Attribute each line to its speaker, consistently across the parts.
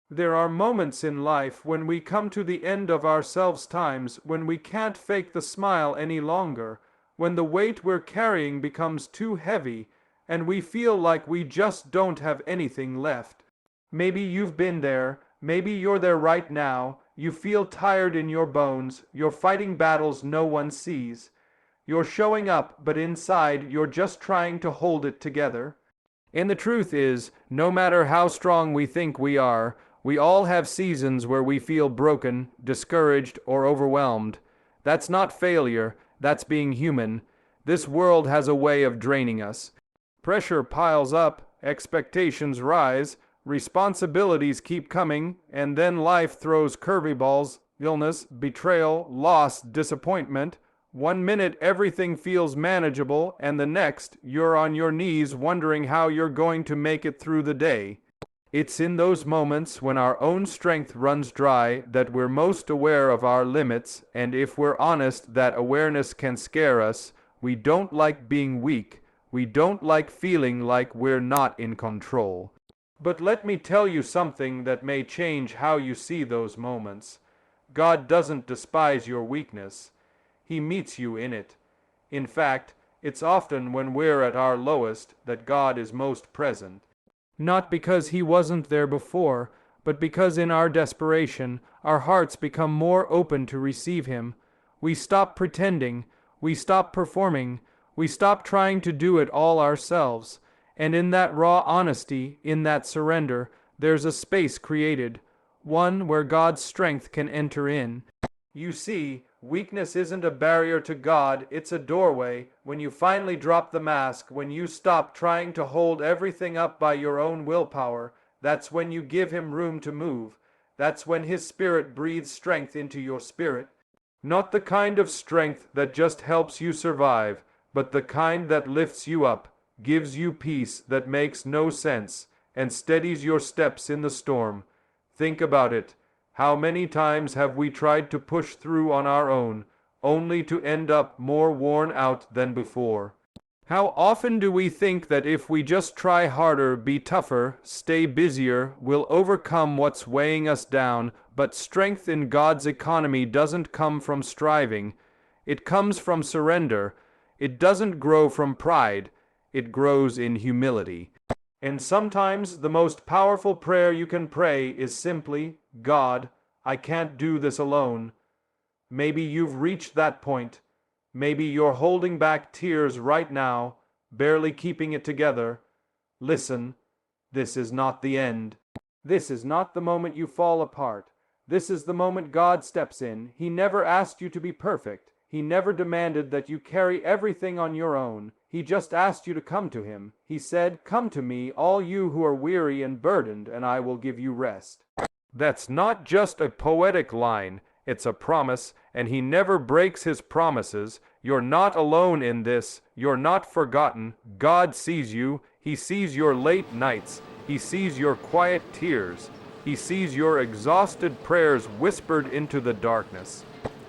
Speaker 1: There are moments in life when we come to the end of ourselves, times when we can't fake the smile any longer, when the weight we're carrying becomes too heavy, and we feel like we just don't have anything left. Maybe you've been there, maybe you're there right now. You feel tired in your bones, you're fighting battles no one sees. You're showing up, but inside you're just trying to hold it together. And the truth is, no matter how strong we think we are, we all have seasons where we feel broken, discouraged, or overwhelmed. That's not failure, that's being human. This world has a way of draining us. Pressure piles up, expectations rise, responsibilities keep coming, and then life throws curveballs, illness, betrayal, loss, disappointment. One minute everything feels manageable, and the next you're on your knees wondering how you're going to make it through the day. It's in those moments when our own strength runs dry that we're most aware of our limits, and if we're honest, that awareness can scare us. We don't like being weak. We don't like feeling like we're not in control. But let me tell you something that may change how you see those moments. God doesn't despise your weakness. He meets you in it. In fact, it's often when we're at our lowest that God is most present. Not because He wasn't there before, but because in our desperation, our hearts become more open to receive Him. We stop pretending, we stop performing, we stop trying to do it all ourselves. And in that raw honesty, in that surrender, there's a space created, one where God's strength can enter in. You see, weakness isn't a barrier to God, it's a doorway. When you finally drop the mask, when you stop trying to hold everything up by your own willpower, that's when you give Him room to move. That's when His Spirit breathes strength into your spirit. Not the kind of strength that just helps you survive, but the kind that lifts you up, gives you peace that makes no sense, and steadies your steps in the storm. Think about it. How many times have we tried to push through on our own, only to end up more worn out than before? How often do we think that if we just try harder, be tougher, stay busier, we'll overcome what's weighing us down, but strength in God's economy doesn't come from striving. It comes from surrender. It doesn't grow from pride. It grows in humility. And sometimes the most powerful prayer you can pray is simply, God, I can't do this alone. Maybe you've reached that point. Maybe you're holding back tears right now, barely keeping it together. Listen, this is not the end. This is not the moment you fall apart. This is the moment God steps in. He never asked you to be perfect. He never demanded that you carry everything on your own. He just asked you to come to Him. He said, "Come to me, all you who are weary and burdened, and I will give you rest." That's not just a poetic line. It's a promise, and He never breaks His promises. You're not alone in this. You're not forgotten. God sees you. He sees your late nights. He sees your quiet tears. He sees your exhausted prayers whispered into the darkness.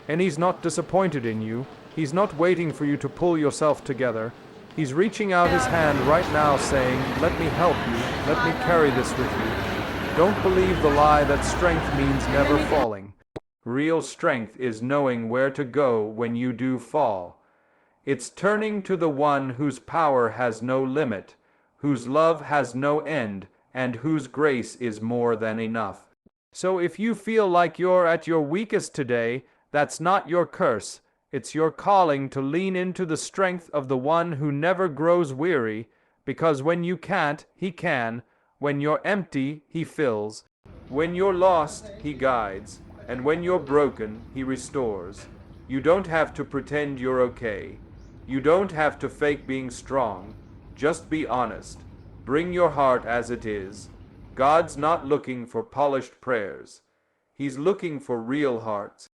Speaker 1: And He's not disappointed in you. He's not waiting for you to pull yourself together. He's reaching out His hand right now saying, let me help you. Let me carry this with you. Don't believe the lie that strength means never falling. Real strength is knowing where to go when you do fall. It's turning to the one whose power has no limit, whose love has no end, and whose grace is more than enough. So if you feel like you're at your weakest today, that's not your curse. It's your calling to lean into the strength of the one who never grows weary, because when you can't, He can. When you're empty, He fills. When you're lost, He guides. And when you're broken, He restores. You don't have to pretend you're okay. You don't have to fake being strong. Just be honest. Bring your heart as it is. God's not looking for polished prayers. He's looking for real hearts.